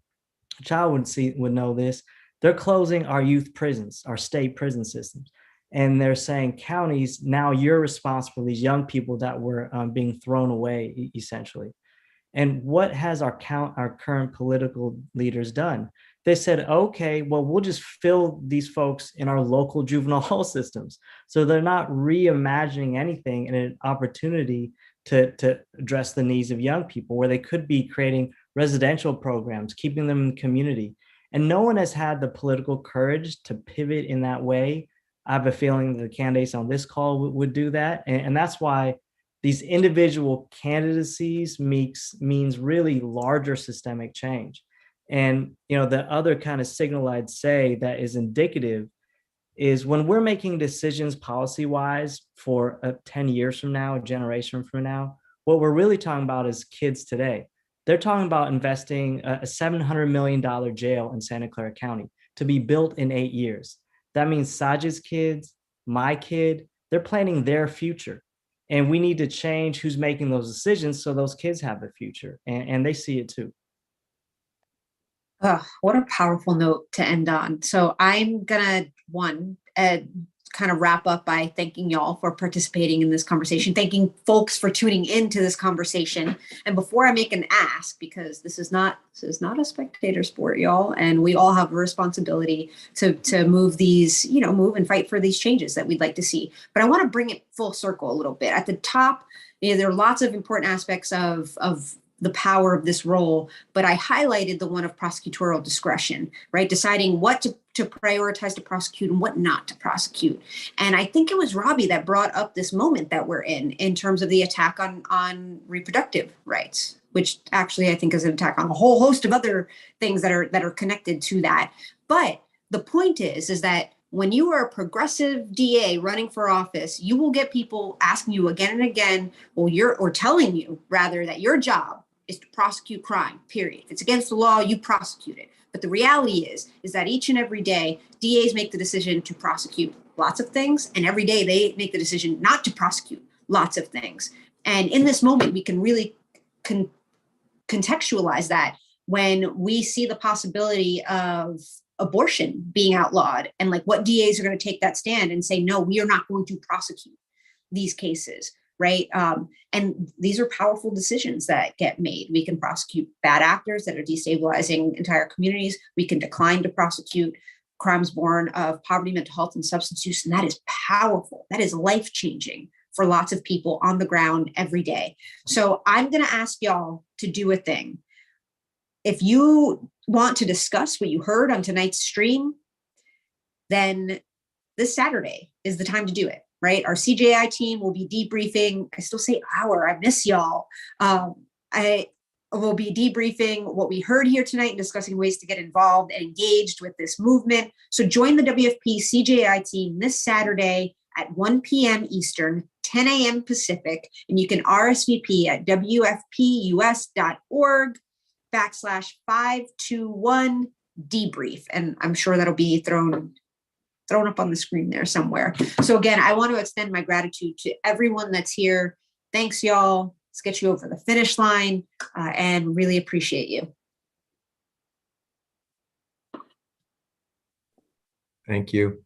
Child would know this, they're closing our youth prisons, our state prison systems. And they're saying, counties, now you're responsible for these young people that were being thrown away, essentially. And what has our current political leaders done? They said, okay, well, we'll just fill these folks in our local juvenile hall systems. So they're not reimagining anything in an opportunity to address the needs of young people, where they could be creating residential programs, keeping them in the community. And no one has had the political courage to pivot in that way. I have a feeling the candidates on this call would do that. And that's why these individual candidacies means really larger systemic change. And, you know, the other kind of signal I'd say that is indicative is when we're making decisions policy-wise for 10 years from now, a generation from now, what we're really talking about is kids today. They're talking about investing a $700 million jail in Santa Clara County to be built in 8 years. That means Sajid's kids, my kid, they're planning their future. And we need to change who's making those decisions so those kids have a future, and they see it too. Oh, what a powerful note to end on. So I'm gonna kind of wrap up by thanking y'all for participating in this conversation, thanking folks for tuning into this conversation. And before I make an ask, because this is not a spectator sport, y'all, and we all have a responsibility to move these, move and fight for these changes that we'd like to see. But I want to bring it full circle a little bit. At the top, there are lots of important aspects of the power of this role, but I highlighted the one of prosecutorial discretion, right? Deciding what to prioritize to prosecute and what not to prosecute. And I think it was Robbie that brought up this moment that we're in terms of the attack on reproductive rights, which actually I think is an attack on a whole host of other things that are connected to that. But the point is that when you are a progressive DA running for office, you will get people asking you again and again, or telling you rather that your job is to prosecute crime, period. If it's against the law, you prosecute it. But the reality is that each and every day, DAs make the decision to prosecute lots of things, and every day they make the decision not to prosecute lots of things. And in this moment, we can really contextualize that when we see the possibility of abortion being outlawed, and like what DAs are going to take that stand and say, no, we are not going to prosecute these cases. Right. And these are powerful decisions that get made. We can prosecute bad actors that are destabilizing entire communities. We can decline to prosecute crimes born of poverty, mental health, and substance use. And that is powerful. That is life-changing for lots of people on the ground every day. So I'm going to ask y'all to do a thing. If you want to discuss what you heard on tonight's stream, then this Saturday is the time to do it. Right? Our CJI team will be debriefing. I still say our, I miss y'all. I will be debriefing what we heard here tonight and discussing ways to get involved and engaged with this movement. So join the WFP CJI team this Saturday at 1 p.m. Eastern, 10 a.m. Pacific, and you can RSVP at wfpus.org/521 debrief. And I'm sure that'll be thrown up on the screen there somewhere. So again, I want to extend my gratitude to everyone that's here. Thanks, y'all. Let's get you over the finish line and really appreciate you. Thank you.